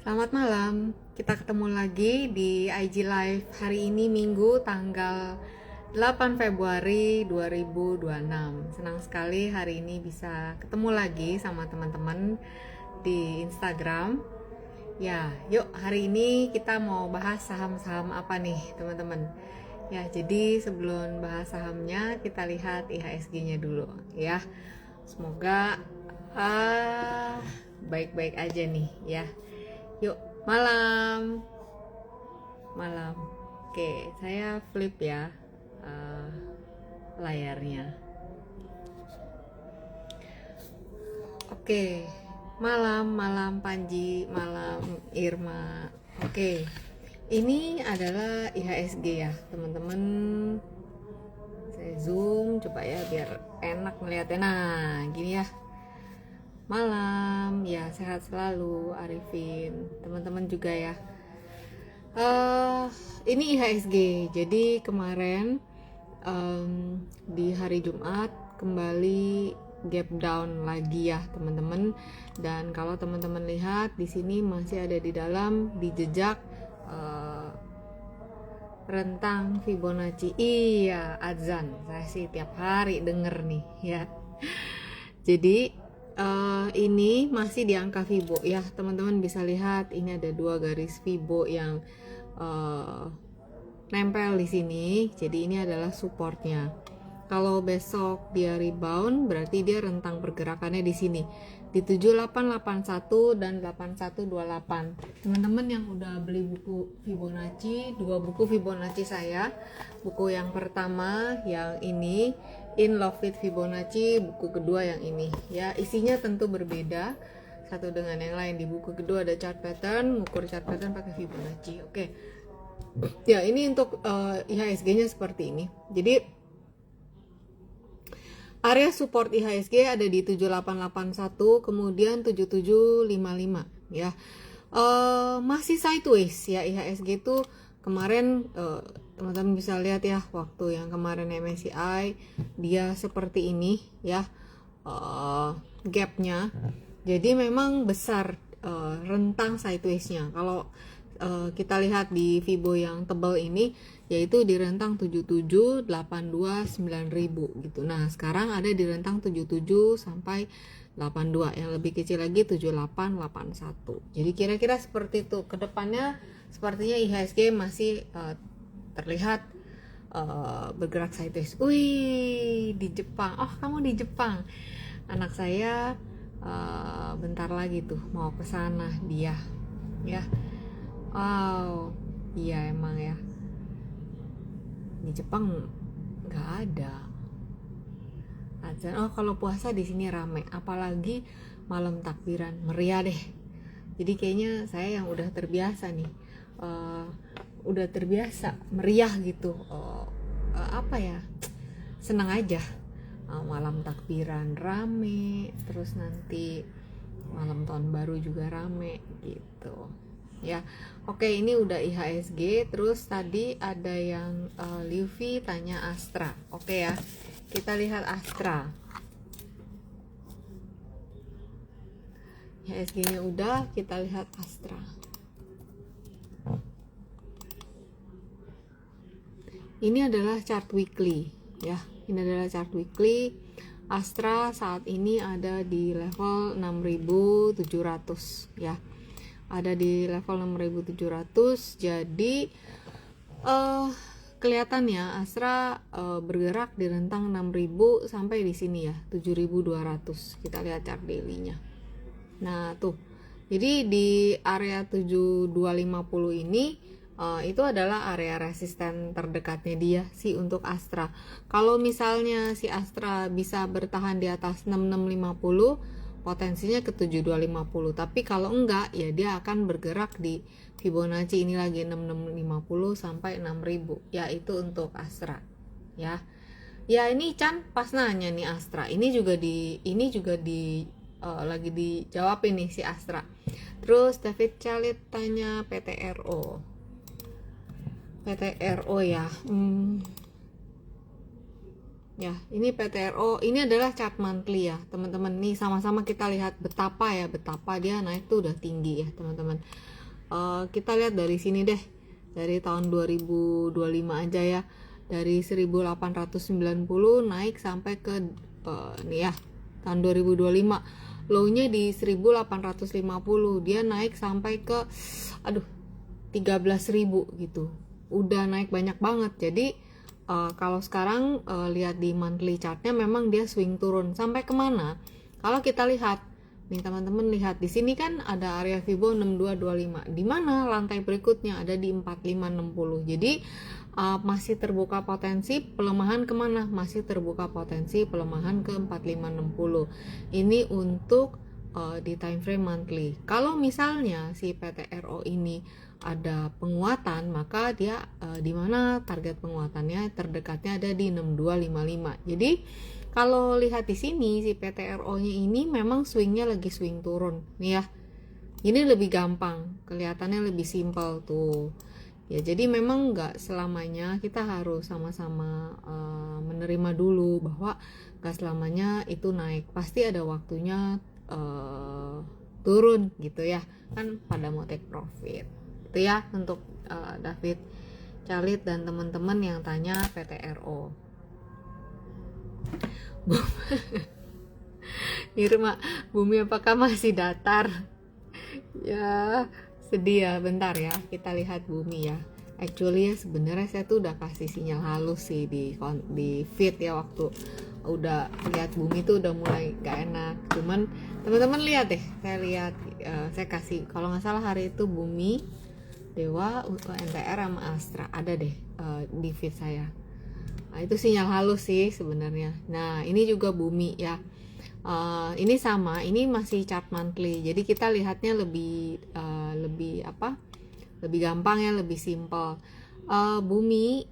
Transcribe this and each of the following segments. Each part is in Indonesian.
Selamat malam, kita ketemu lagi di IG Live hari ini Minggu tanggal 8 Februari 2026. Senang sekali hari ini bisa ketemu lagi sama teman-teman di Instagram. Ya, yuk hari ini kita mau bahas saham-saham apa nih teman-teman. Ya, jadi sebelum bahas sahamnya kita lihat IHSG-nya dulu ya. Semoga baik-baik aja nih ya. Yuk, malam. Oke, saya flip ya layarnya. Oke, malam Panji, malam Irma. Oke, ini adalah IHSG ya, teman-teman. Saya zoom coba ya biar enak melihatnya. Nah, gini ya. Malam, ya sehat selalu Arifin, teman-teman juga ya. Ini IHSG. Jadi kemarin di hari Jumat kembali gap down lagi ya teman-teman. Dan kalau teman-teman lihat di sini masih ada di dalam di jejak rentang Fibonacci. Iya, azan. Saya sih tiap hari denger nih ya. Jadi ini masih di angka Fibo ya teman-teman, bisa lihat ini ada dua garis Fibo yang nempel di sini. Jadi ini adalah supportnya. Kalau besok dia rebound berarti dia rentang pergerakannya di sini di 7881 dan 8128. Teman-teman yang udah beli buku Fibonacci, dua buku Fibonacci saya, buku yang pertama yang ini In Love with Fibonacci, buku kedua yang ini ya, isinya tentu berbeda satu dengan yang lain. Di buku kedua ada chart pattern, mengukur chart pattern pakai Fibonacci. Oke. Ya, ini untuk IHSG-nya seperti ini. Jadi area support IHSG ada di 7881, kemudian 7755 ya. Masih sideways ya IHSG itu kemarin, teman-teman bisa lihat ya waktu yang kemarin MSCI dia seperti ini ya, gapnya. Jadi memang besar rentang sideways-nya. Kalau kita lihat di Fibo yang tebal ini yaitu di rentang 77, 82, 9000 gitu. Nah, sekarang ada di rentang 77 sampai 82, yang lebih kecil lagi 78, 81. Jadi kira-kira seperti itu. Kedepannya sepertinya IHSG masih terlihat bergerak sideways. Wih, di Jepang. Oh, kamu di Jepang. Anak saya bentar lagi tuh mau ke sana dia. Ya. Wow. Iya emang ya. Di Jepang nggak ada azan. Oh, kalau puasa di sini rame, apalagi malam takbiran, meriah deh. Jadi kayaknya saya yang udah terbiasa nih, udah terbiasa meriah gitu. Apa ya, senang aja. Malam takbiran rame, terus nanti malam tahun baru juga rame gitu ya. Oke, ini udah IHSG. Terus tadi ada yang Livi tanya Astra. Oke ya, kita lihat Astra. IHSG nya udah, kita lihat Astra. Ini adalah chart weekly ya. Ini adalah chart weekly. Astra saat ini ada di level 6.700 ya. Ada di level 6.700. Jadi kelihatannya Astra bergerak di rentang 6.000 sampai di sini ya, 7.200. Kita lihat chart daily-nya. Nah, tuh. Jadi di area 7250 ini itu adalah area resisten terdekatnya dia sih untuk Astra. Kalau misalnya si Astra bisa bertahan di atas 6650, potensinya ke 7250. Tapi kalau enggak ya dia akan bergerak di Fibonacci ini lagi 6650 sampai 6000. Ya, itu untuk Astra. Ya. Ya, ini Chan pas nanya nih Astra. Ini juga di lagi dijawab ini si Astra. Terus David Chalit tanya PTRO. PTRO ya. Ya, ini PTRO, ini adalah chart monthly ya, teman-teman. Nih sama-sama kita lihat betapa dia naik tuh udah tinggi ya, teman-teman. Kita lihat dari sini deh, dari tahun 2025 aja ya, dari 1890 naik sampai ke nih ya, tahun 2025. Low-nya di 1850, dia naik sampai ke 13.000 gitu. Udah naik banyak banget. Jadi kalau sekarang lihat di monthly chartnya memang dia swing turun sampai kemana? Kalau kita lihat nih teman-teman, lihat di sini kan ada area Fibo 6225, di mana lantai berikutnya ada di 4560. Jadi masih terbuka potensi pelemahan kemana? Masih terbuka potensi pelemahan ke 4560. Ini untuk di time frame monthly. Kalau misalnya si PTRO ini ada penguatan, maka dia di mana target penguatannya terdekatnya ada di 6255. Jadi kalau lihat di sini si PTRO-nya ini memang swingnya lagi swing turun nih ya. Ini lebih gampang, kelihatannya lebih simpel tuh. Ya, jadi memang nggak selamanya kita harus sama-sama menerima dulu bahwa nggak selamanya itu naik. Pasti ada waktunya turun gitu ya. Kan pada mau take profit. Itu ya untuk David Calit dan teman-teman yang tanya PTRO. Nirma, bumi apakah masih datar? Ya, sedih ya, bentar ya, kita lihat bumi ya. Actually ya sebenarnya saya tuh udah kasih sinyal halus sih di feed ya, waktu udah lihat bumi tuh udah mulai gak enak. Cuman teman-teman lihat deh, saya lihat saya kasih, kalau nggak salah hari itu bumi, Dewa, NTR sama Astra ada deh di feed saya. Nah, itu sinyal halus sih sebenarnya. Nah, ini juga bumi ya. Ini sama, ini masih chart monthly. Jadi kita lihatnya lebih lebih gampang ya, lebih simple. Bumi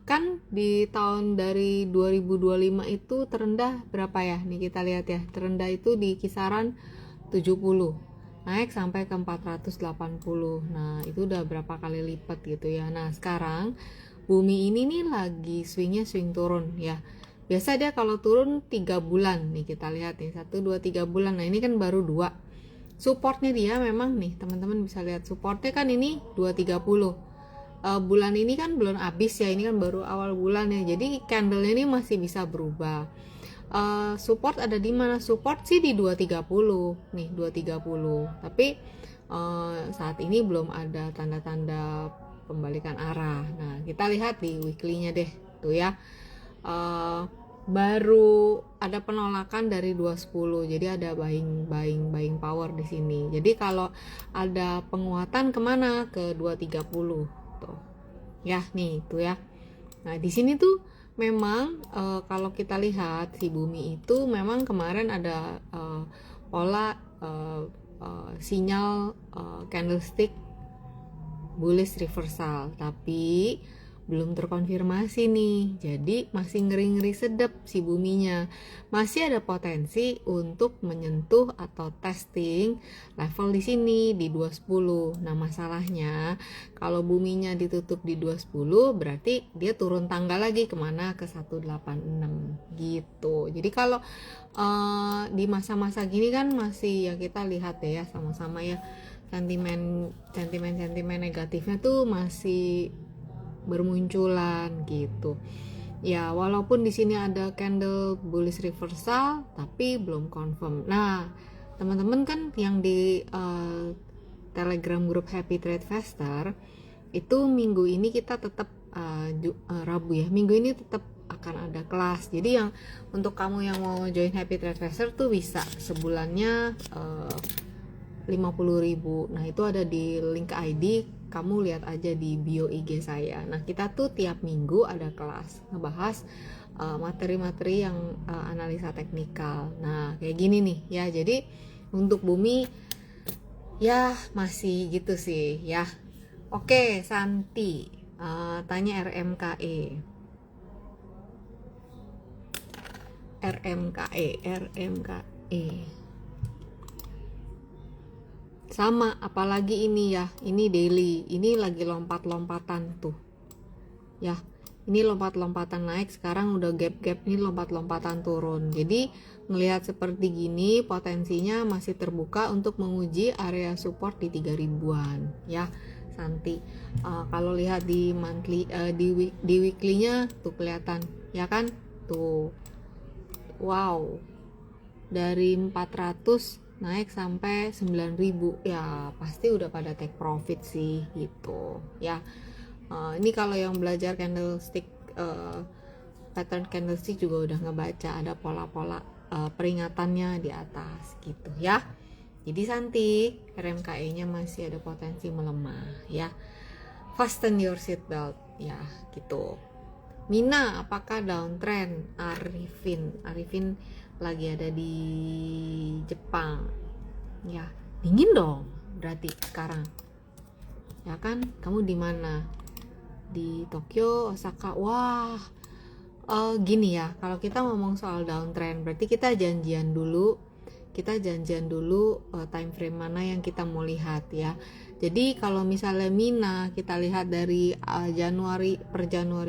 kan di tahun dari 2025 itu terendah berapa ya? Nih kita lihat ya. Terendah itu di kisaran 70. Naik sampai ke 480. Nah, itu udah berapa kali lipat gitu ya. Nah, sekarang bumi ini nih lagi swingnya swing turun ya. Biasa dia kalau turun 3 bulan nih, kita lihat nih 1, 2, 3 bulan. Nah, ini kan baru 2. Supportnya dia memang nih teman-teman bisa lihat, supportnya kan ini 230. Bulan ini kan belum habis ya, ini kan baru awal bulan ya. Jadi candle ini masih bisa berubah. Support ada di mana? Support sih di 230 nih, 230. Tapi saat ini belum ada tanda-tanda pembalikan arah. Nah, kita lihat di weekly-nya deh tuh ya. Baru ada penolakan dari 210. Jadi ada buying power di sini. Jadi kalau ada penguatan kemana? Ke 230 tuh. Ya, nih tuh ya. Nah, di sini tuh memang kalau kita lihat si bumi itu memang kemarin ada pola sinyal candlestick bullish reversal, tapi belum terkonfirmasi nih. Jadi masih ngeri-ngeri sedap si buminya. Masih ada potensi untuk menyentuh atau testing level di sini di 210. Nah, masalahnya kalau buminya ditutup di 210 berarti dia turun tangga lagi kemana? Ke 186 gitu. Jadi kalau di masa-masa gini kan masih ya, kita lihat deh ya sama-sama ya, sentimen negatifnya tuh masih bermunculan gitu ya, walaupun di sini ada candle bullish reversal tapi belum confirm. Nah, teman-teman kan yang di Telegram grup Happy Trade Faster itu minggu ini kita tetap Rabu ya, minggu ini tetap akan ada kelas. Jadi yang untuk kamu yang mau join Happy Trade Faster tuh bisa sebulannya 50.000. Nah, itu ada di link ID, kamu lihat aja di bio IG saya. Nah, kita tuh tiap minggu ada kelas ngebahas materi-materi yang analisa teknikal. Nah, kayak gini nih ya. Jadi untuk bumi ya masih gitu sih ya. Oke, Santi tanya RMKE. Sama, apalagi ini ya, ini daily, ini lagi lompat-lompatan tuh ya, ini lompat-lompatan naik, sekarang udah gap-gap ini lompat-lompatan turun. Jadi ngelihat seperti gini potensinya masih terbuka untuk menguji area support di 3000-an ya Santi. Kalau lihat di monthly di weekly-nya tuh kelihatan ya kan tuh, wow, dari 400 naik sampai 9000 ya pasti udah pada take profit sih gitu ya. Ini kalau yang belajar candlestick pattern candlestick juga udah ngebaca ada pola-pola peringatannya di atas gitu ya. Jadi Santi, RMKE-nya masih ada potensi melemah ya. Fasten your seatbelt ya gitu. Mina, apakah downtrend? Arifin lagi ada di Jepang ya. Dingin dong berarti sekarang ya kan. Kamu di mana? Di Tokyo, Osaka. Wah, gini ya, kalau kita ngomong soal downtrend berarti kita janjian dulu time frame mana yang kita mau lihat ya. Jadi kalau misalnya Mina kita lihat dari Januari 2026,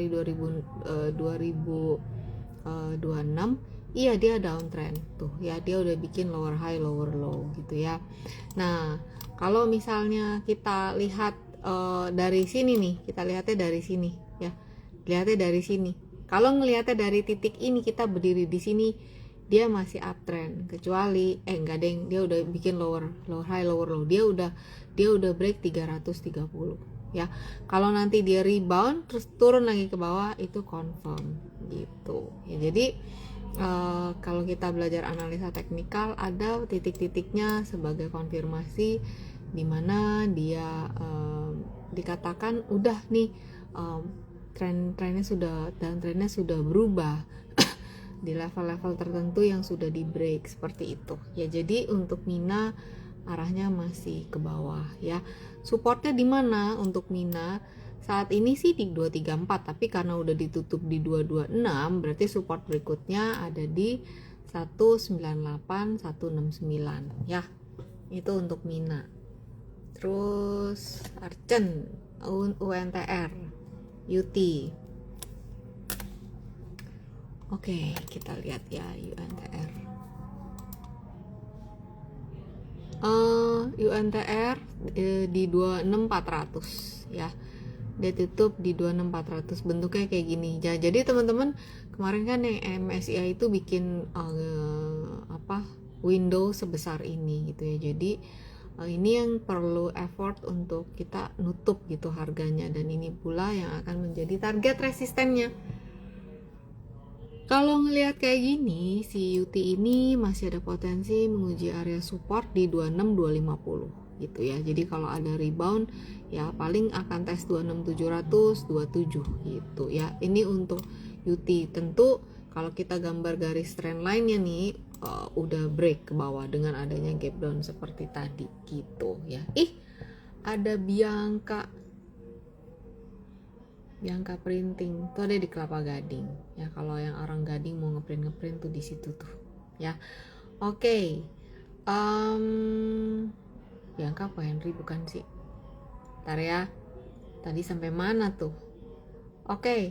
iya dia downtrend tuh ya, dia udah bikin lower high lower low gitu ya. Nah kalau misalnya kita lihat dari sini nih, kita lihatnya dari sini ya, lihatnya dari sini. Kalau ngelihatnya dari titik ini, kita berdiri di sini, dia masih uptrend. Kecuali enggak deng, dia udah bikin lower high lower low, dia udah break 330 ya. Kalau nanti dia rebound terus turun lagi ke bawah, itu confirm gitu ya. Jadi kalau kita belajar analisa teknikal, ada titik-titiknya sebagai konfirmasi di mana dia dikatakan udah nih trennya sudah berubah di level-level tertentu yang sudah di break seperti itu ya. Jadi untuk Mina arahnya masih ke bawah ya. Supportnya di mana untuk Mina? Saat ini sih di 234, tapi karena udah ditutup di 226 berarti support berikutnya ada di 198 169 ya. Itu untuk Mina. Terus Archen, UNTR, UT. Oke, kita lihat ya UNTR. UNTR di 26400 ya. Dia tutup di 26400, bentuknya kayak gini. Jadi teman-teman, kemarin kan yang MSCI itu bikin window sebesar ini gitu ya. Jadi ini yang perlu effort untuk kita nutup gitu harganya, dan ini pula yang akan menjadi target resistennya. Kalau ngelihat kayak gini, si UT ini masih ada potensi menguji area support di 26250 gitu ya. Jadi kalau ada rebound ya paling akan tes 26700, 27 gitu ya. Ini untuk UT. Tentu kalau kita gambar garis trend line-nya nih udah break ke bawah dengan adanya gap down seperti tadi gitu ya. Ada Bianca printing tuh, ada di Kelapa Gading ya. Kalau yang orang Gading mau ngeprint tuh di situ tuh ya. Oke. Bianca apa Henry bukan sih? Ntar ya, tadi sampai mana tuh? Oke,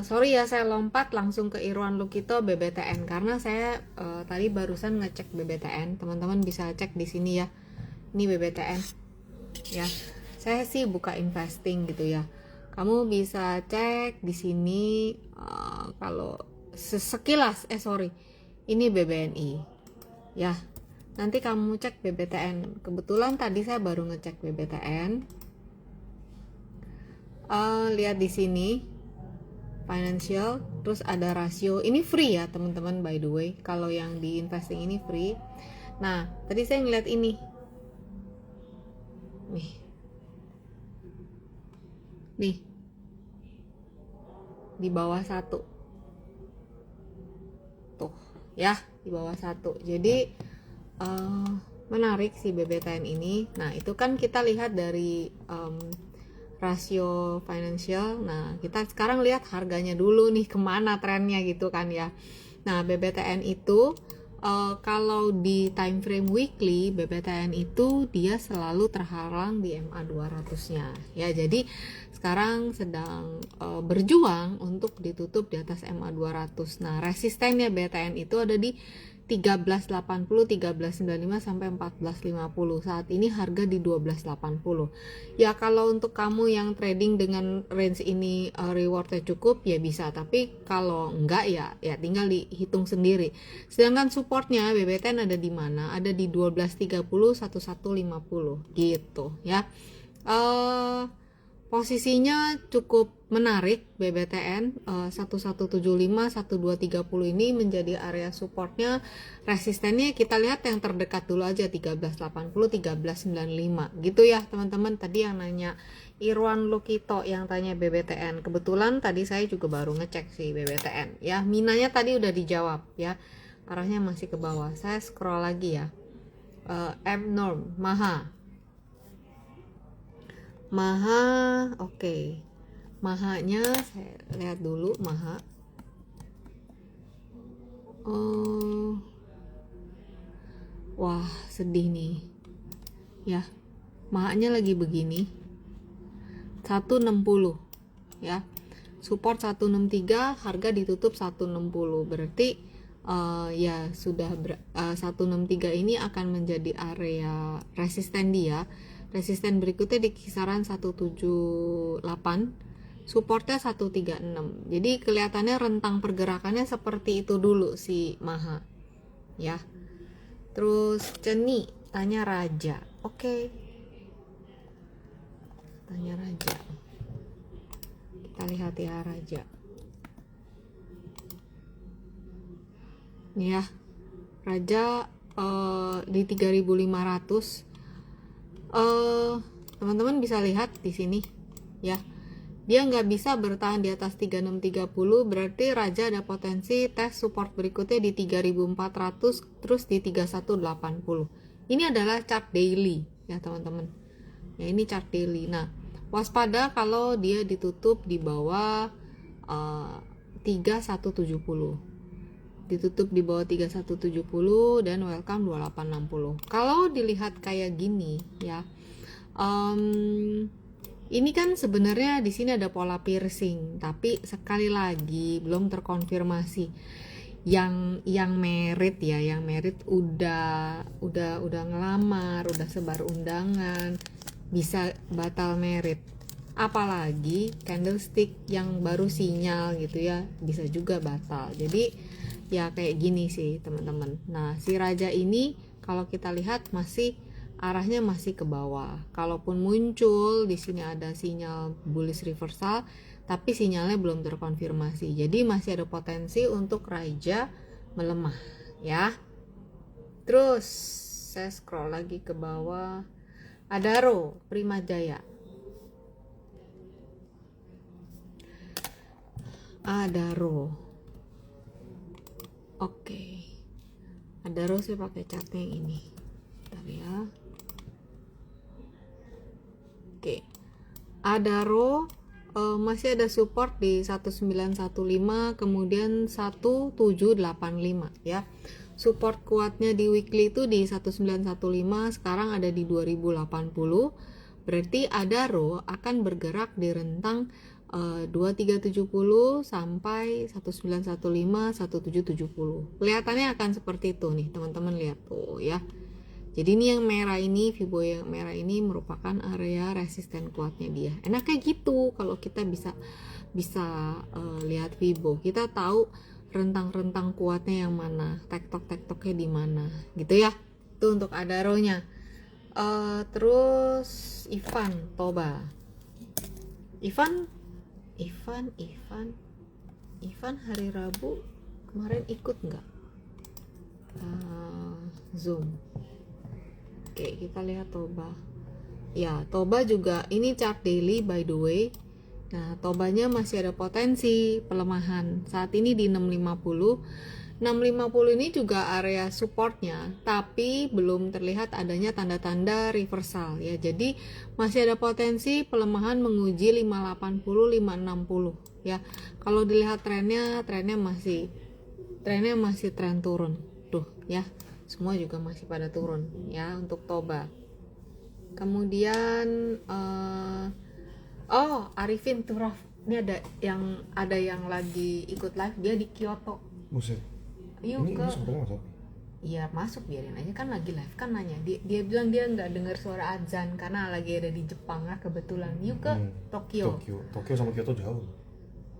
sorry ya saya lompat langsung ke Irwan Lukito BBTN karena saya tadi barusan ngecek BBTN. Teman-teman bisa cek di sini ya. Ini BBTN ya. Saya sih buka investing gitu ya. Kamu bisa cek di sini kalau sekilas ini BBNI ya. Nanti kamu cek BBTN. Kebetulan tadi saya baru ngecek BBTN. Lihat di sini financial, terus ada rasio. Ini free ya teman-teman, by the way. Kalau yang di investing ini free. Nah, tadi saya ngeliat ini. Nih. Di bawah 1. Tuh, ya, di bawah 1. Jadi menarik si BBTN ini. Nah, itu kan kita lihat dari rasio financial. Nah, kita sekarang lihat harganya dulu nih kemana trennya gitu kan ya. Nah, BBTN itu kalau di time frame weekly BBTN itu dia selalu terhalang di MA 200-nya ya. Jadi sekarang sedang berjuang untuk ditutup di atas MA 200. Nah, resistennya BTN itu ada di 1380, 1395 sampai 1450. Saat ini harga di 1280. Ya kalau untuk kamu yang trading dengan range ini rewardnya cukup ya bisa, tapi kalau enggak ya tinggal dihitung sendiri. Sedangkan supportnya BBTN ada di mana? Ada di 1230, 1150 gitu ya. Posisinya cukup menarik BBTN 1175, 1230 ini menjadi area supportnya. Resistennya kita lihat yang terdekat dulu aja 1380, 1395 gitu ya teman-teman. Tadi yang nanya Irwan Lukito yang tanya BBTN, kebetulan tadi saya juga baru ngecek sih BBTN ya. Minanya tadi udah dijawab ya, arahnya masih ke bawah. Saya scroll lagi ya. M-Norm, Maha, oke. Mahanya saya lihat dulu Maha. Oh, wah sedih nih. Ya, Mahanya lagi begini. 160 ya. Support 163, harga ditutup 160. Berarti ya sudah 163 ini akan menjadi area resisten dia. Resisten berikutnya di kisaran 178, supportnya 136. Jadi kelihatannya rentang pergerakannya seperti itu dulu si Maha ya. Terus Ceni tanya Raja. Oke. Tanya Raja. Kita lihat ya Raja. Nih ya. Raja di 3500. Teman-teman bisa lihat di sini ya, dia nggak bisa bertahan di atas 3630, berarti Raja ada potensi tes support berikutnya di 3400 terus di 3180. Ini adalah chart daily ya teman-teman ya, ini chart daily. Nah, waspada kalau dia ditutup di bawah 3170, ditutup di bawah 3170 dan welcome 2860. Kalau dilihat kayak gini ya, ini kan sebenarnya di sini ada pola piercing, tapi sekali lagi belum terkonfirmasi. Yang merit ya, yang merit udah ngelamar, udah sebar undangan, bisa batal merit. Apalagi candlestick yang baru sinyal gitu ya, bisa juga batal. Jadi ya kayak gini sih teman-teman. Nah, si Raja ini kalau kita lihat masih arahnya masih ke bawah. Kalaupun muncul di sini ada sinyal bullish reversal, tapi sinyalnya belum terkonfirmasi. Jadi masih ada potensi untuk Raja melemah ya. Terus saya scroll lagi ke bawah. Adaro Primajaya. Adaro. Oke. Adaro saya pakai catnya yang ini. Bentar ya. Oke. Adaro masih ada support di 1915, kemudian 1785 ya. Support kuatnya di weekly itu di 1915, sekarang ada di 2080. Berarti Adaro akan bergerak di rentang 2370 sampai 1915, 1770. Kelihatannya akan seperti itu nih, teman-teman lihat tuh ya. Jadi ini yang merah ini, Fibo yang merah ini merupakan area resisten kuatnya dia. Enaknya gitu kalau kita bisa lihat Fibo. Kita tahu rentang-rentang kuatnya yang mana, tektok-tektoknya di mana, gitu ya. Itu untuk Adaronya. Terus Ivan Toba. Ivan hari Rabu kemarin ikut nggak Zoom? Oke, kita lihat Toba. Ya, Toba juga ini chart daily by the way. Nah, Tobanya masih ada potensi pelemahan. Saat ini di 650. 650 ini juga area supportnya, tapi belum terlihat adanya tanda-tanda reversal ya. Jadi masih ada potensi pelemahan menguji 580, 560 ya. Kalau dilihat trennya masih tren turun tuh ya, semua juga masih pada turun ya untuk Toba. Kemudian Arifin tuh Raf, ini ada yang lagi ikut live, dia di Kyoto. Buset. Yuk Ini sebenarnya masuk. Iya masuk, biarin aja kan lagi live kan nanya. Dia bilang dia nggak dengar suara azan karena lagi ada di Jepang lah kebetulan. Yuk ke Tokyo. Tokyo sama Kyoto jauh.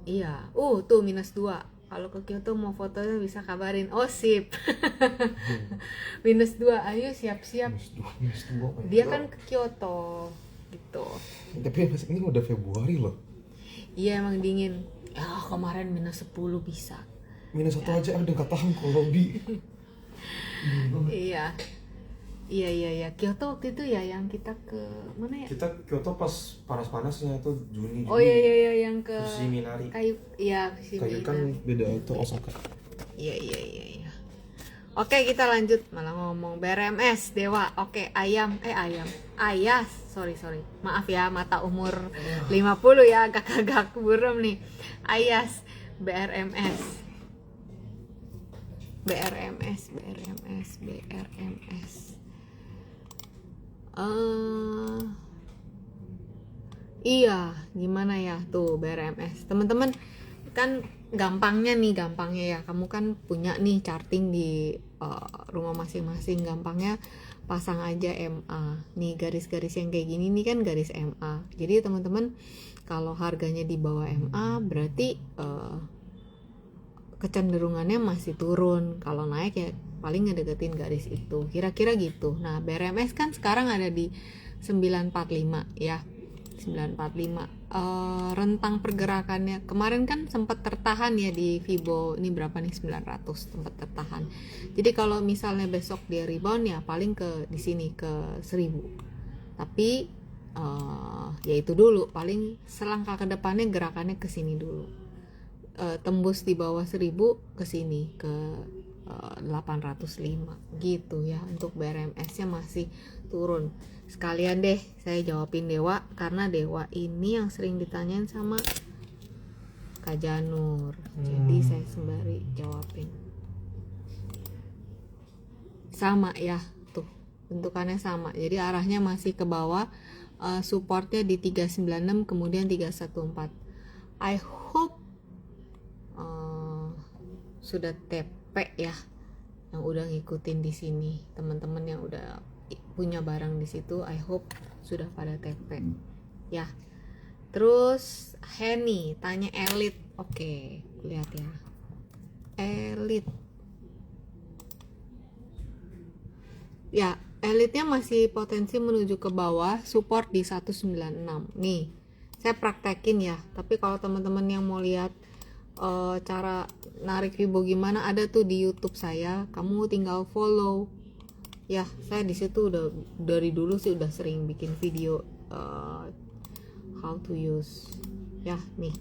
Iya. Tuh -2. Kalau ke Kyoto mau fotonya bisa kabarin. Oh sip. -2. Ayo siap-siap. -2. Dia kan ke Kyoto gitu. Tapi ini udah Februari loh. Iya emang dingin. Ya kemarin -10 bisa. -1 aja ada nggak tahan kalau di. Iya. Kyoto waktu itu ya yang kita ke mana ya? Kita Kyoto pas panas-panasnya tuh Juni. Oh iya yang ke Fujiminari. Kayu Kan beda itu Osaka. Iya. Oke, kita lanjut, malah ngomong BRMS Dewa. Oke, Ayas. Sorry. Maaf ya, mata umur 50 ya, agak buram nih. Ayas BRMS. Iya, gimana ya tuh BRMS. Teman-teman kan gampangnya ya. Kamu kan punya nih charting di rumah masing-masing. Gampangnya pasang aja MA. Nih garis-garis yang kayak gini nih kan garis MA. Jadi teman-teman kalau harganya di bawah MA berarti kecenderungannya masih turun. Kalau naik ya paling ngedeketin garis itu, kira-kira gitu. Nah BRMS kan sekarang ada di 945 ya, 945. Rentang pergerakannya kemarin kan sempat tertahan ya di Fibo, ini berapa nih, 900, sempat tertahan. Jadi kalau misalnya besok dia rebound ya paling ke di sini ke 1000. Tapi ya itu dulu, paling selangkah ke depannya gerakannya ke sini dulu. Tembus di bawah 1000 ke sini ke 805 gitu ya. Untuk BRMS-nya masih turun. Sekalian deh saya jawabin Dewa, karena Dewa ini yang sering ditanyain sama Kak Janur. Jadi saya sembari jawabin. Sama ya, tuh bentukannya sama. Jadi arahnya masih ke bawah. Supportnya di 396 kemudian 314. I hope sudah TP ya, yang udah ngikutin di sini. Teman-teman yang udah punya barang di situ, I hope sudah pada TP ya. Terus Henny tanya Elite. Oke, lihat ya, Elite ya, Elite-nya masih potensi menuju ke bawah, support di 196 nih. Saya praktekin ya, tapi kalau teman-teman yang mau lihat cara narik Fibo gimana, ada tuh di YouTube saya, kamu tinggal follow ya. Saya di situ udah dari dulu sih udah sering bikin video how to use ya, nih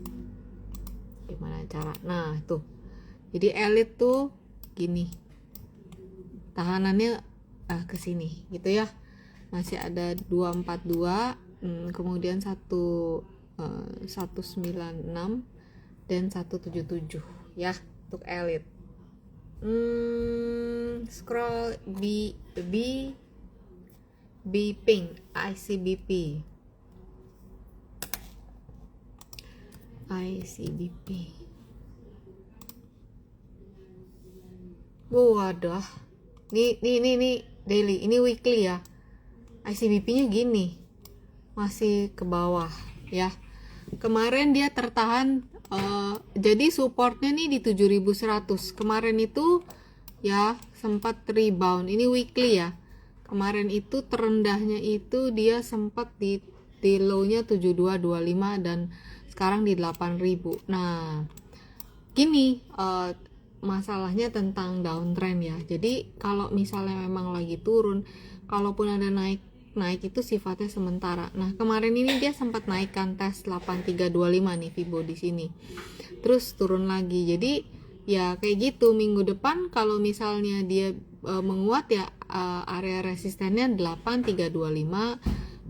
gimana cara. Nah tuh, jadi Elite tuh gini, tahanannya ke sini gitu ya, masih ada 242, kemudian 196 dan 177 ya untuk Elite. Scroll pink ICBP. Wadah, nih daily, ini weekly ya. ICBP-nya gini, masih ke bawah ya. Kemarin dia tertahan, jadi supportnya nih di 7100. Kemarin itu ya sempat rebound. Ini weekly ya. Kemarin itu terendahnya itu dia sempat di low-nya 7225 dan sekarang di 8000. Nah, gini, masalahnya tentang downtrend ya. Jadi kalau misalnya memang lagi turun, kalaupun ada naik itu sifatnya sementara. Nah, kemarin ini dia sempat naikkan tes 8325 nih Fibo di sini. Terus turun lagi. Jadi ya kayak gitu, minggu depan kalau misalnya dia menguat ya, area resistennya 8325,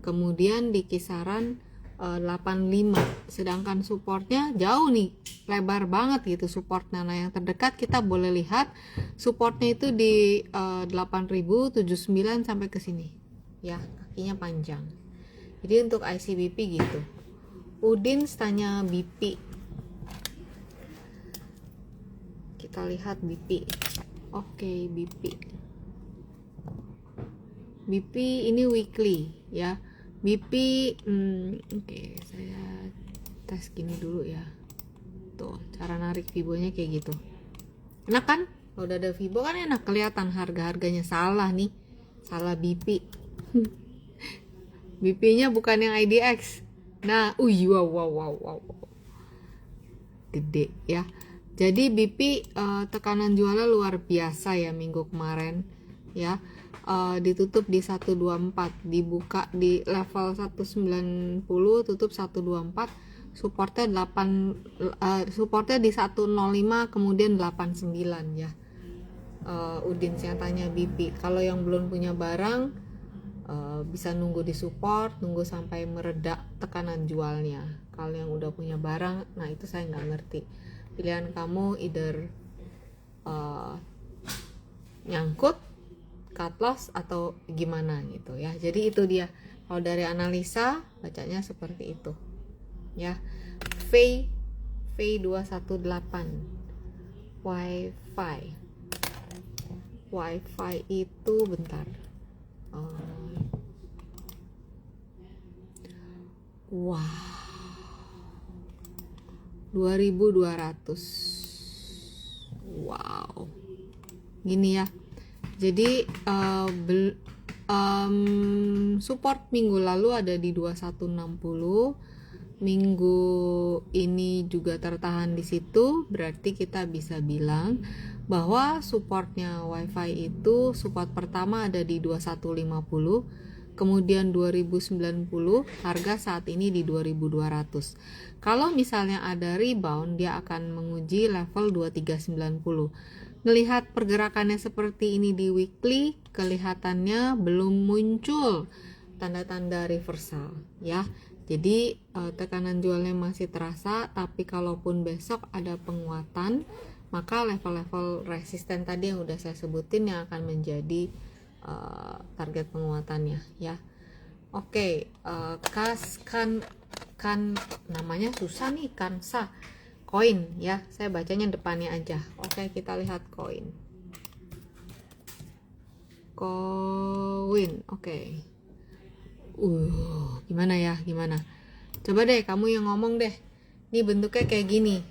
kemudian di kisaran 85, sedangkan supportnya jauh nih, lebar banget gitu supportnya. Nah yang terdekat kita boleh lihat supportnya itu di 8079 sampai ke sini ya, kakinya panjang. Jadi untuk ICBP gitu. Udin tanya BP, kita lihat BP. Oke, BP ini weekly ya. BP oke, saya tes gini dulu ya. Tuh, cara narik fibonya kayak gitu. Enak kan? Kalau udah ada fibo kan enak, kelihatan harga-harganya. Salah nih. Salah BP. BP-nya bukan yang IDX. Nah, wow. Gede ya. Jadi BP tekanan jualnya luar biasa ya minggu kemarin ya. Ditutup di 124, dibuka di level 190, tutup 124, supportnya 8, supportnya di 105, kemudian 89 ya. Udin yang tanya BP, kalau yang belum punya barang bisa nunggu di support, nunggu sampai meredak tekanan jualnya. Kalau yang udah punya barang, nah itu saya nggak ngerti. Pilihan kamu either nyangkut, cut loss, atau gimana gitu ya. Jadi itu dia, kalau dari analisa bacanya seperti itu ya. V218 Wi-Fi itu bentar, wah 2200, wow gini ya. Jadi support minggu lalu ada di 2160, minggu ini juga tertahan di situ, berarti kita bisa bilang bahwa supportnya WiFi itu, support pertama ada di 2150, kemudian 2090, harga saat ini di 2200. Kalau misalnya ada rebound, dia akan menguji level 2390. Melihat pergerakannya seperti ini di weekly, kelihatannya belum muncul tanda-tanda reversal ya. Jadi tekanan jualnya masih terasa, tapi kalaupun besok ada penguatan, maka level-level resisten tadi yang udah saya sebutin yang akan menjadi target penguatannya ya. Oke, namanya susah nih, Kansa koin ya, saya bacanya depannya aja. Oke, kita lihat koin. Oke. Gimana ya, gimana? Coba deh kamu yang ngomong deh. Ini bentuknya kayak gini.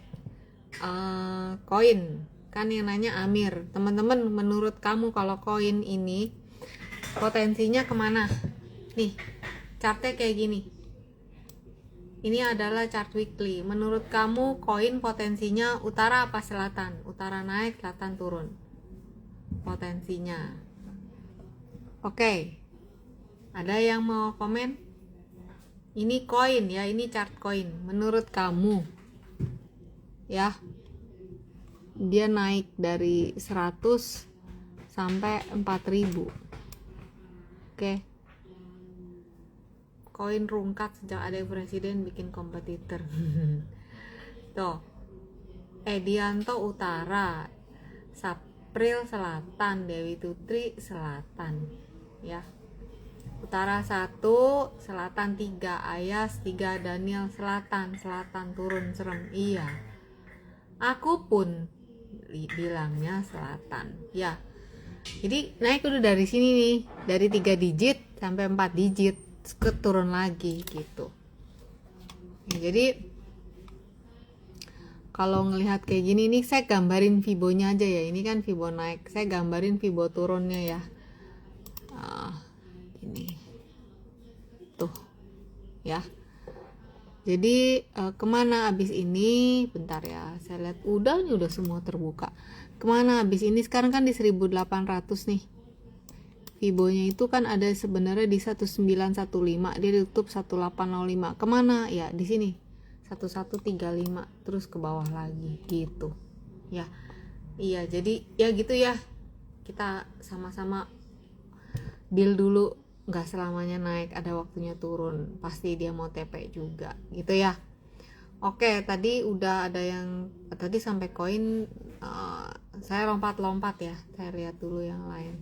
Koin, kan yang nanya Amir. Teman-teman, menurut kamu kalau koin ini potensinya kemana? Nih, chartnya kayak gini. Ini adalah chart weekly. Menurut kamu koin potensinya utara apa selatan? Utara naik, selatan turun. Potensinya. Oke. Ada yang mau komen? Ini koin ya, ini chart koin. Menurut kamu ya, dia naik dari 100 sampai 4000. Oke. Koin rungkat sejak ada presiden bikin kompetitor. Tuh, Edianto utara, Sapril selatan, Dewi Tutri selatan ya. Utara 1, selatan 3, Ayas 3, Daniel selatan turun serem. Iya, aku pun bilangnya selatan ya. Jadi naik udah dari sini nih, dari 3 digit sampai 4 digit, turun lagi gitu ya. Jadi kalau ngelihat kayak gini nih, saya gambarin fibonya aja ya. Ini kan fibo naik, saya gambarin fibo turunnya ya. Ini tuh ya. Jadi kemana abis ini? Bentar ya, saya lihat udah semua terbuka. Kemana abis ini? Sekarang kan di 1800 nih. Fibonya itu kan ada sebenarnya di 1915, dia ditutup 1805. Kemana? Ya di sini 1135, terus ke bawah lagi gitu ya. Iya, jadi ya gitu ya, kita sama-sama deal dulu nggak selamanya naik, ada waktunya turun, pasti dia mau TP juga gitu ya. Oke, tadi udah ada yang tadi sampai koin, saya lompat-lompat ya, saya lihat dulu yang lain.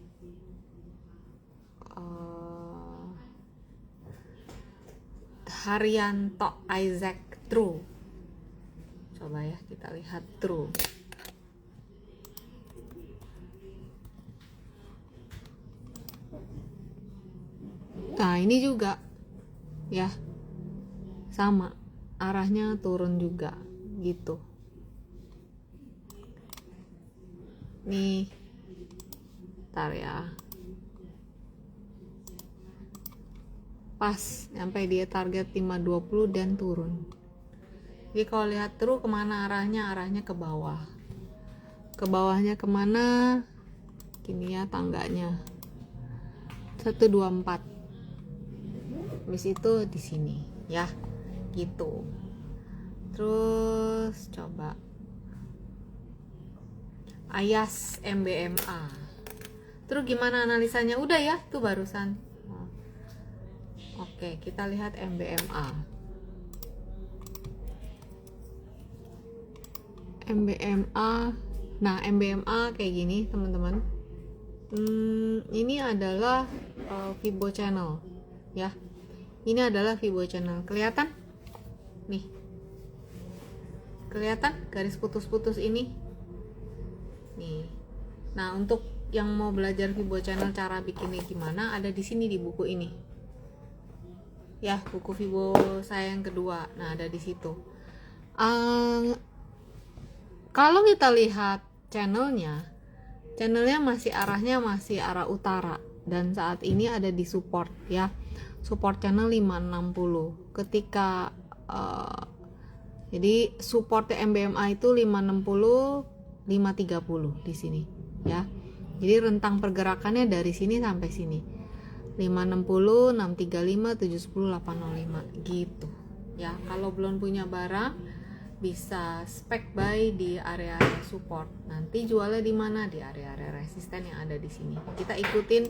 Haryanto Isaac True, coba ya kita lihat True. Nah ini juga ya sama, arahnya turun juga gitu. Nih ntar ya, pas sampai dia target 520 dan turun. Jadi kalau lihat terus kemana arahnya, arahnya ke bawah. Ke bawahnya kemana? Gini ya tangganya, 124. Habis itu di sini ya gitu. Terus coba Ayas MBMA, terus gimana analisanya? Udah ya tuh barusan. Oke, kita lihat MBMA. Nah MBMA kayak gini teman-teman. Ini adalah Fibo channel ya. Ini adalah Fibo channel, kelihatan nih, kelihatan garis putus-putus ini nih. Nah untuk yang mau belajar Fibo channel cara bikinnya gimana, ada di sini di buku ini ya, buku Fibo saya yang kedua. Nah ada di situ. Kalau kita lihat channelnya masih arahnya masih arah utara, dan saat ini ada di support ya, support channel 560. Ketika jadi support MBMA itu 560 530 di sini ya. Jadi rentang pergerakannya dari sini sampai sini 560 635 710 805 gitu ya. Kalau belum punya barang bisa spec buy di area support, nanti jualnya di mana, di area-area resisten yang ada di sini. Kita ikutin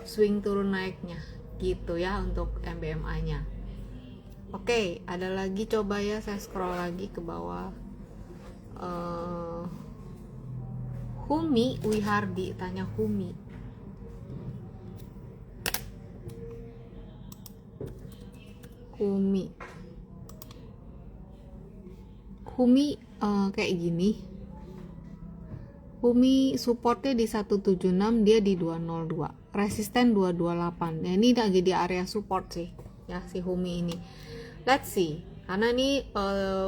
swing turun naiknya gitu ya untuk MBMA-nya. Oke, ada lagi, coba ya saya scroll lagi ke bawah. Humi Wihardi tanya Humi. Kayak gini. Humi supportnya di 176, dia di 202, resisten 228. Nah ini lagi di area support sih ya si Humi ini. Let's see, karena nih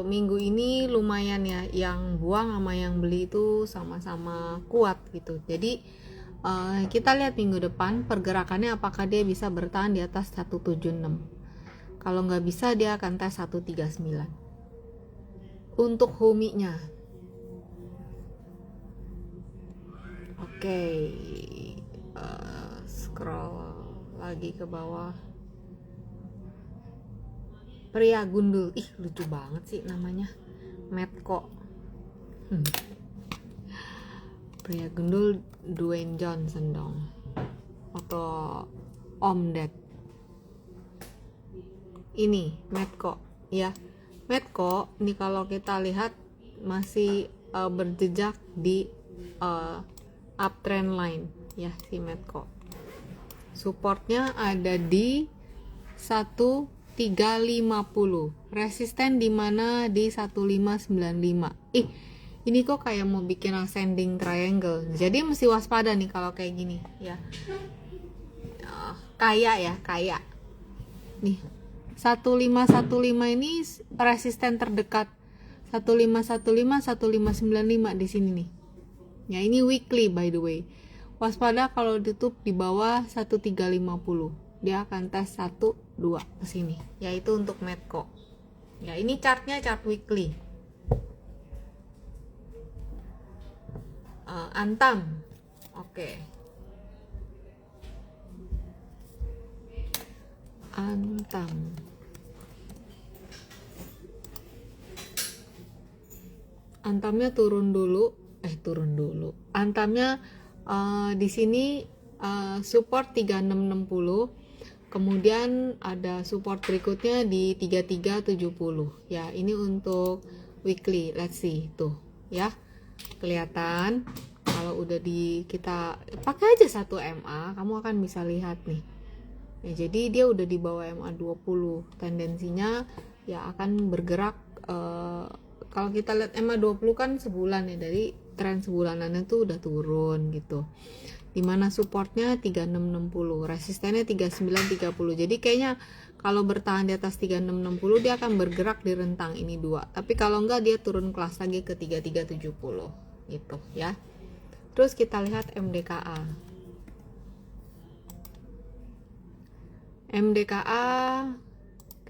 minggu ini lumayan ya, yang buang sama yang beli itu sama-sama kuat gitu. Jadi kita lihat minggu depan pergerakannya, apakah dia bisa bertahan di atas 176. Kalau nggak bisa, dia akan tes 139 untuk Humi-nya. Oke, scroll lagi ke bawah. Pria Gundul, ih lucu banget sih namanya, Metco. Pria Gundul Dwayne Johnson dong, atau Om Ded. Ini Metco ya. Metco ini kalau kita lihat masih berjejak di uptrend line ya si Metco. Supportnya ada di 1350, resisten di mana di 1595. Ini kok kayak mau bikin ascending triangle, jadi mesti waspada nih kalau kayak gini ya. Kayak nih 1515 ini resisten terdekat 1515 1595 di sini nih ya. Ini weekly by the way, waspada kalau ditutup di bawah 1350, dia akan tes 12 ke sini, yaitu untuk Metco ya. Ini chartnya chart weekly. Antam, oke. Antamnya turun dulu. Antamnya di sini support 3660, Kemudian ada support berikutnya di 3370 ya. Ini untuk weekly. Let's see tuh ya. Kelihatan kalau udah kita pakai aja 1 MA, kamu akan bisa lihat nih. Ya, jadi dia udah di bawah MA 20. Tendensinya ya akan bergerak kalau kita lihat MA 20 kan sebulan ya, dari tren sebulanannya tuh udah turun gitu. Dimana supportnya 3660, resistennya 3930. Jadi kayaknya kalau bertahan di atas 3660 dia akan bergerak di rentang ini dua. Tapi kalau enggak dia turun kelas lagi ke 3370 gitu ya. Terus kita lihat MDKA. MDKA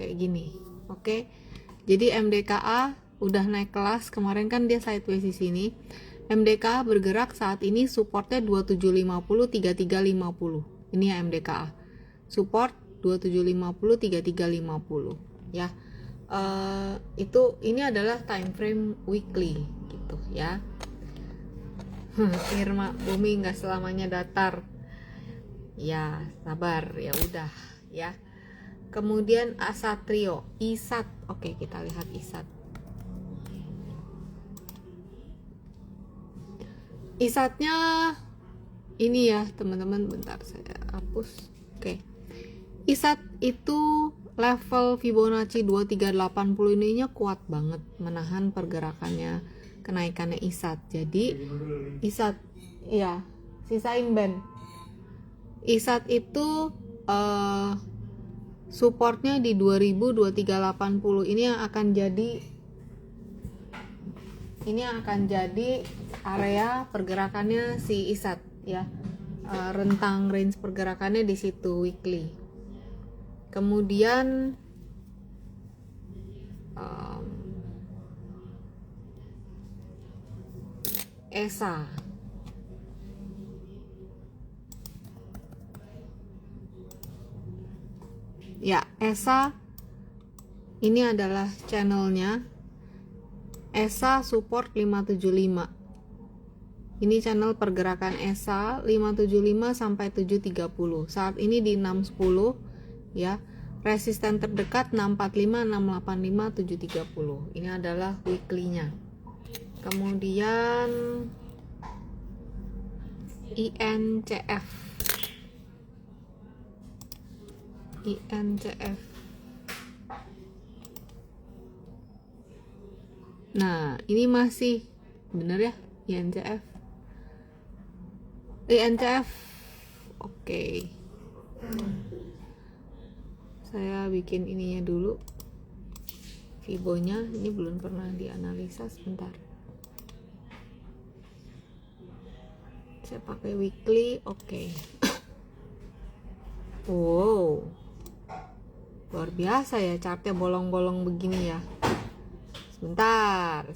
kayak gini. Oke. Jadi MDKA udah naik kelas, kemarin kan dia sideways di sini. MDKA bergerak saat ini supportnya 2750 3350. Ini ya MDKA. Support 2750 3350 ya. Ini adalah time frame weekly gitu ya. Irma, bumi nggak selamanya datar. Ya, sabar, ya udah ya. Kemudian Asatrio, ISAT. Oke, kita lihat ISAT. ISAT-nya ini ya teman-teman, bentar saya hapus. Oke. ISAT itu level Fibonacci 2380 ininya kuat banget menahan pergerakannya, kenaikannya ISAT. Jadi ISAT ya, sisain band. ISAT itu supportnya di 202380. Ini yang akan jadi area pergerakannya si ISAT ya. Rentang range pergerakannya di situ weekly. Kemudian ESA. Ya, ESA ini adalah channelnya. ESA support 575. Ini channel pergerakan ESA 575 sampai 730. Saat ini di 610 ya. Resisten terdekat 645, 685, 730. Ini adalah weekly-nya. Kemudian INCF. Nah, ini masih bener ya INCF. Oke. Saya bikin ininya dulu. Fibonya ini belum pernah dianalisa, sebentar. Saya pakai weekly, oke. Wow. Luar biasa ya chartnya, bolong-bolong begini ya. Sebentar.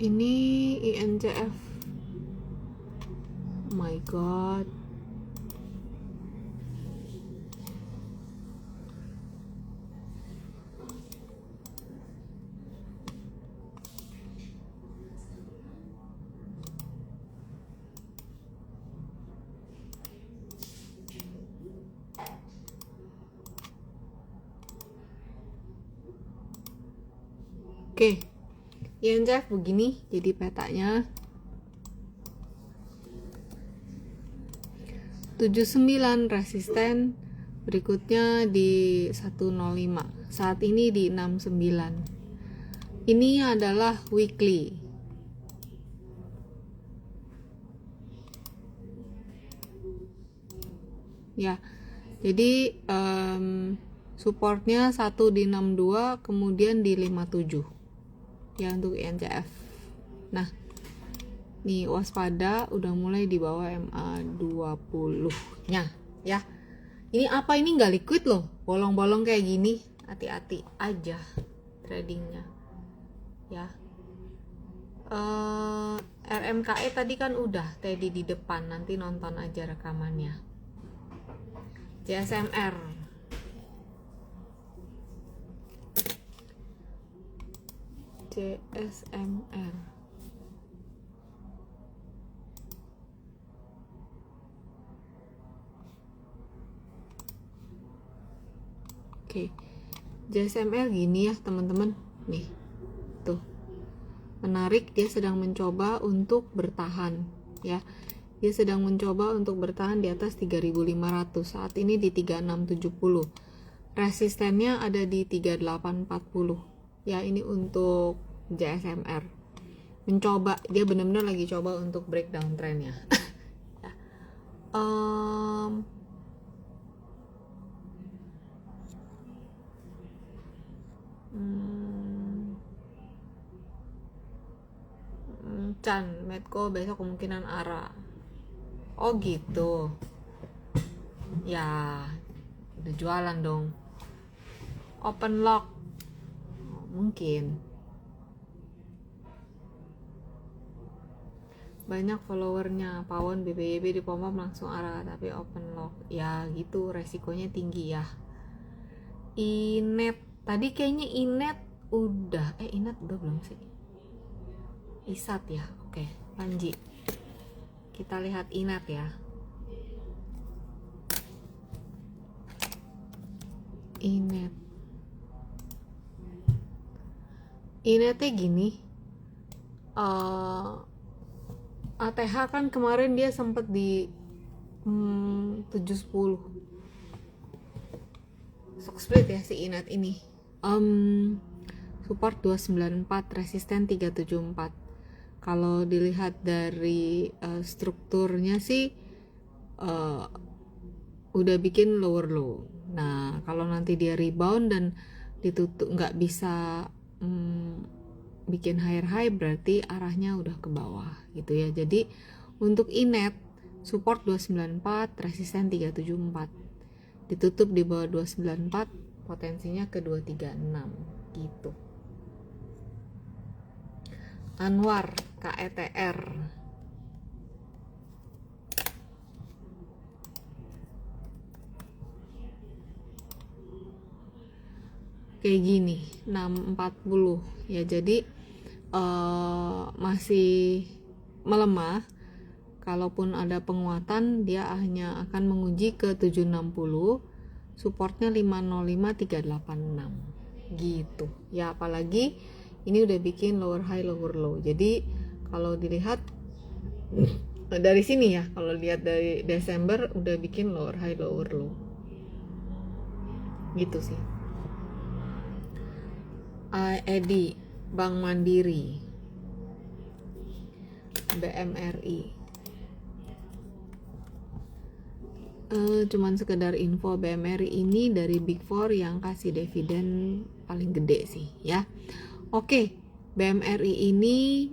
Ini INCF. Oh my god. Oke. INCF begini jadi petanya. 79 resisten, berikutnya di 105. Saat ini di 69. Ini adalah weekly. Ya. Jadi supportnya 1 di 62, kemudian di 57. Ya, untuk INCF. Nah, nih waspada udah mulai di bawah MA 20 nya ya. Ini apa, ini nggak liquid loh, bolong-bolong kayak gini. Hati-hati aja tradingnya ya. RMKE tadi kan udah Teddy di depan, nanti nonton aja rekamannya. JSMR, JSMR. Oke, JSMR gini ya teman-teman, nih tuh menarik, dia sedang mencoba untuk bertahan ya, dia sedang mencoba untuk bertahan di atas 3.500, saat ini di 3670, resistennya ada di 3840 ya. Ini untuk JSMR mencoba, dia benar-benar lagi coba untuk breakdown trennya. Ya. Chan, Medco besok kemungkinan ARA. Oh gitu. Ya, udah jualan dong. Open lock. Oh, mungkin. Banyak followernya, Pawon BBYB di pom langsung ARA tapi open lock. Ya gitu, resikonya tinggi ya. Inet, tadi kayaknya Inet udah, Inet udah belum sih? Isat ya, oke. Panji, kita lihat Inet ya. Inetnya gini, ATH kan kemarin dia sempat di 710 stock split ya si Inet ini. Support 294, resisten 374. Kalau dilihat dari strukturnya sih udah bikin lower low. Nah kalau nanti dia rebound dan ditutup nggak bisa bikin higher high, berarti arahnya udah ke bawah gitu ya. Jadi untuk Inet support 294, resisten 374, ditutup di bawah 294, potensinya ke 236 gitu. Anwar, KETR, kayak gini 640 ya. Jadi masih melemah. Kalaupun ada penguatan, dia hanya akan menguji ke 760, supportnya 505 386 gitu ya. Apalagi ini udah bikin lower high lower low. Jadi kalau dilihat dari sini ya, kalau lihat dari Desember udah bikin lower high lower low gitu sih. Edi, Bank Mandiri, BMRI. Cuman sekedar info, BMRI ini dari Big Four yang kasih dividen paling gede sih ya. Oke, BMRI ini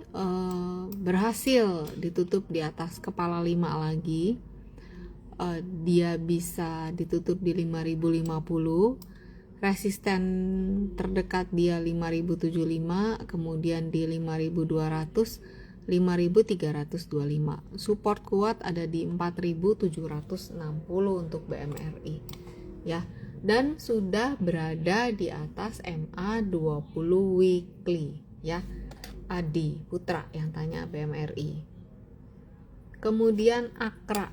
berhasil ditutup di atas kepala 5 lagi. Dia bisa ditutup di 5050. Resisten terdekat dia 5075, kemudian di 5200, 5325. Support kuat ada di 4760 untuk BMRI ya. Dan sudah berada di atas MA20 weekly ya. Adi Putra yang tanya BMRI. Kemudian Akra,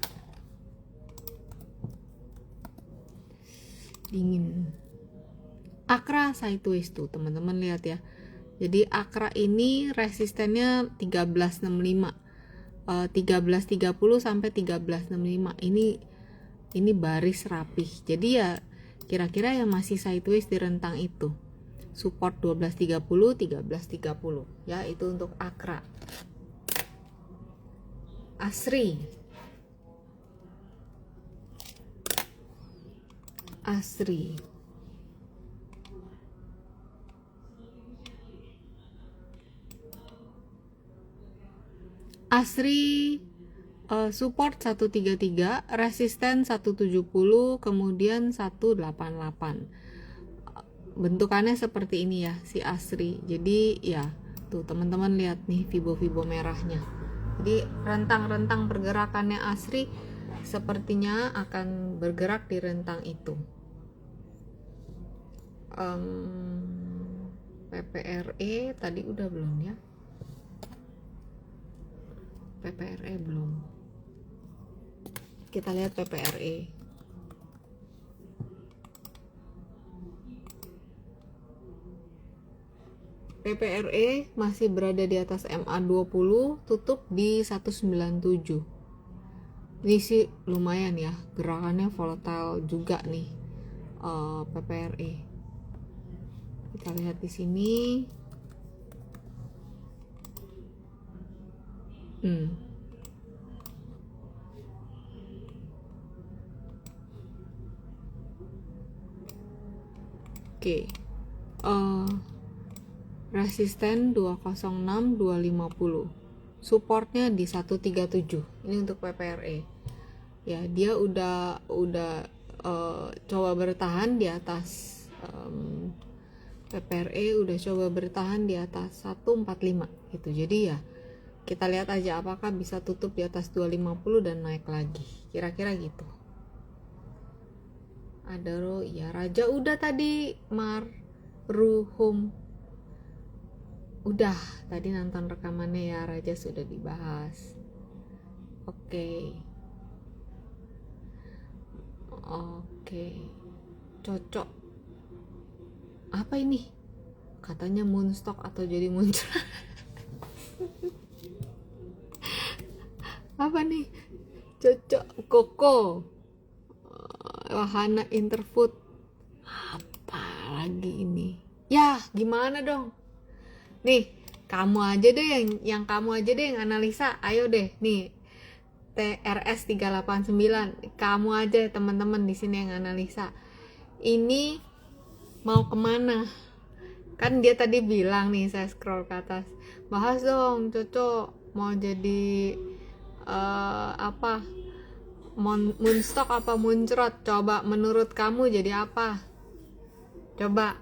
dingin. Akra sideways tuh teman-teman, lihat ya. Jadi Akra ini resistennya 1365, 1330 sampai 1365. Ini baris rapih. Jadi ya kira-kira yang masih sideways di rentang itu. Support 1230, 1330 ya, itu untuk Akra. Asri, support 133, resisten 170, kemudian 188. Bentukannya seperti ini ya si Asri. Jadi ya Tuh teman-teman lihat nih Fibo merahnya. Jadi rentang-rentang pergerakannya ASRI sepertinya akan bergerak di rentang itu. PPRE tadi udah belum ya? PPRE belum. Kita lihat PPRE. PPRE masih berada di atas MA20, tutup di 197. Ini sih lumayan ya, gerakannya volatile juga nih PPRE. Kita lihat di sini. Oke. Resisten 206 250. Supportnya di 137. Ini untuk PPRE. Ya, dia udah coba bertahan di atas PPRE udah coba bertahan di atas 145 gitu. Jadi ya kita lihat aja apakah bisa tutup di atas 250 dan naik lagi. Kira-kira gitu. Adaro, ya Raja udah tadi, Ruhum udah tadi nonton rekamannya ya, Raja sudah dibahas. Oke, cocok. Apa ini? Katanya moonstock atau jadi muncrat. Apa nih? Cocok Koko. Wahana Interfood. Apa lagi ini? Ya, gimana dong? Nih, kamu aja deh yang kamu aja deh yang analisa. Ayo deh, nih. TRS 389. Kamu aja teman-teman di sini yang analisa. Ini mau kemana? Kan dia tadi bilang nih, saya scroll ke atas. Bahas dong, cocok mau jadi apa? Moonstock apa muncrot? Coba menurut kamu jadi apa? Coba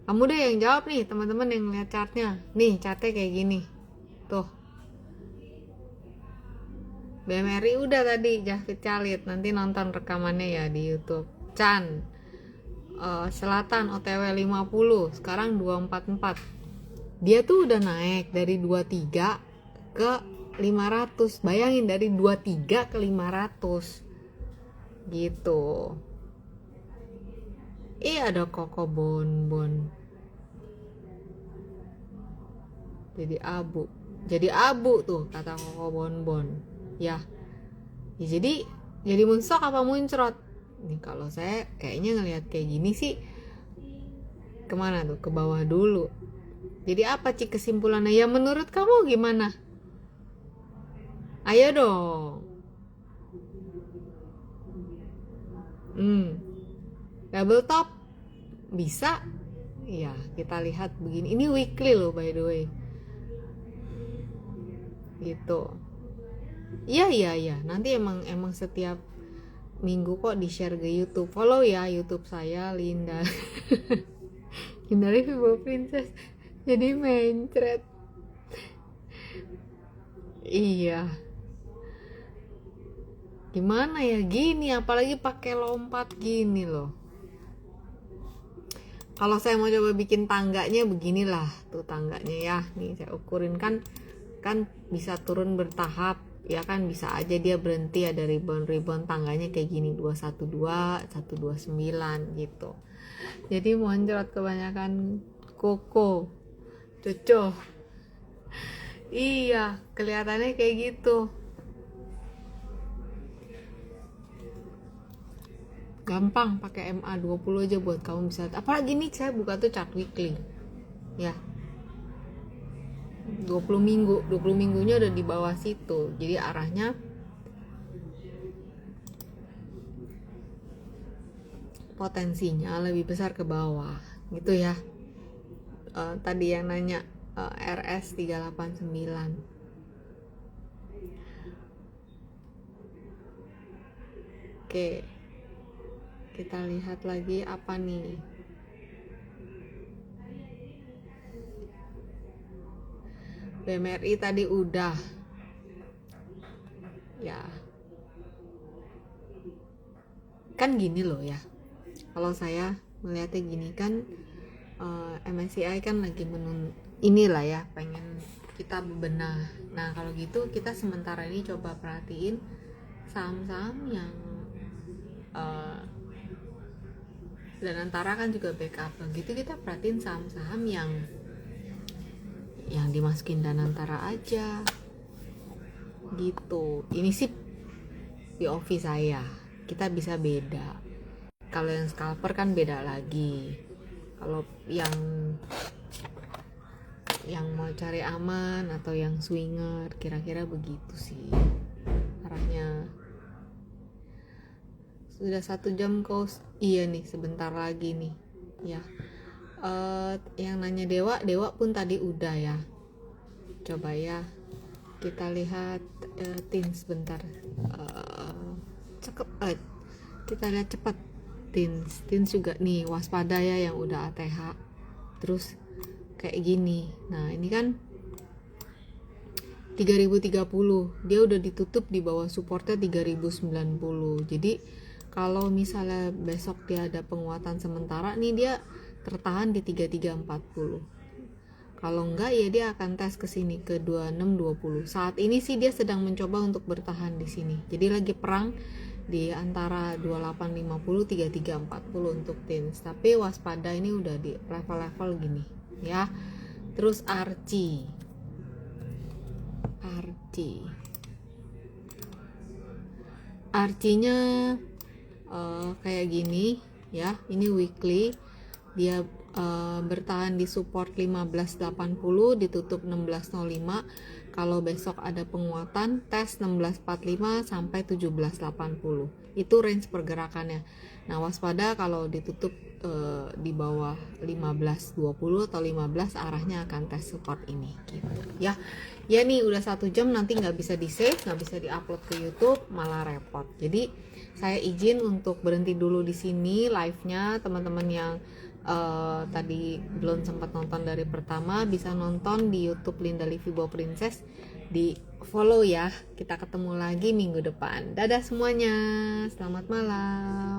kamu deh yang jawab nih, teman-teman yang lihat chartnya. Nih chartnya kayak gini tuh. BMRI udah tadi, Jafit Khalid. Nanti nonton rekamannya ya di YouTube. Chan Selatan OTW 50 sekarang 244. Dia tuh udah naik dari 23 ke 500. Bayangin dari 23 ke 500 gitu. Ada Koko Bonbon jadi abu tuh kata Koko Bonbon ya jadi moonstock apa muncrot nih. Kalau saya kayaknya ngelihat kayak gini sih kemana tuh, ke bawah dulu. Jadi apa Ci kesimpulannya ya, menurut kamu gimana? Ayo dong. Double top bisa ya, kita lihat begini. Ini weekly loh by the way gitu. Iya nanti emang setiap minggu kok di share ke YouTube. Follow ya YouTube saya, Linda. Hindari Fibo Princess jadi mencret. Iya, gimana ya gini, apalagi pakai lompat gini loh. Kalau saya mau coba bikin tangganya beginilah tuh tangganya ya. Nih saya ukurin kan bisa turun bertahap ya kan, bisa aja dia berhenti ada rebound tangganya kayak gini 212 129 gitu. Jadi moncrot kebanyakan Koko cocok. Iya, kelihatannya kayak gitu. Gampang pakai MA20 aja buat kamu bisa. Apalagi nih saya buka tuh chart weekly. Ya. 20 minggunya udah di bawah situ. Jadi arahnya potensinya lebih besar ke bawah gitu ya. Tadi yang nanya RS 389. Oke. Kita lihat lagi apa nih. BMRI tadi udah ya. Kan gini loh ya, kalau saya melihatnya gini kan, MSCI kan lagi inilah ya, pengen kita bebenah. Nah kalau gitu kita sementara ini coba perhatiin saham-saham yang dan antara kan juga backup begitu, kita perhatiin saham-saham yang dimasukin dan antara aja gitu. Ini sih POV saya, kita bisa beda. Kalau yang scalper kan beda lagi. Kalau yang mau cari aman atau yang swinger, kira-kira begitu sih arahnya. Sudah 1 jam kok. Iya nih, sebentar lagi nih ya. Yang nanya Dewa pun tadi udah ya. Coba ya kita lihat TIN sebentar. Kita lihat cepat TIN juga nih, waspada ya yang udah ATH. Terus kayak gini. Nah ini kan 3030, dia udah ditutup di bawah supportnya 3090. Jadi kalau misalnya besok dia ada penguatan sementara nih, dia tertahan di 3340. Kalau enggak ya dia akan tes ke sini ke 2620. Saat ini sih dia sedang mencoba untuk bertahan di sini. Jadi lagi perang di antara 2850 3340 untuk TINS. Tapi waspada, ini udah di level-level gini ya. Terus Archie-nya kayak gini ya. Ini weekly, dia bertahan di support 1580, ditutup 1605. Kalau besok ada penguatan, tes 1645 sampai 1780. Itu range pergerakannya. Nah waspada kalau ditutup di bawah 1520 atau 15, arahnya akan tes support ini gitu ya. Ya nih udah 1 jam, nanti nggak bisa di save, nggak bisa diupload ke YouTube, malah repot. Jadi saya izin untuk berhenti dulu di sini live-nya. Teman-teman yang tadi belum sempat nonton dari pertama, bisa nonton di YouTube Linda Livibo Princess, di follow ya. Kita ketemu lagi minggu depan. Dadah semuanya, selamat malam.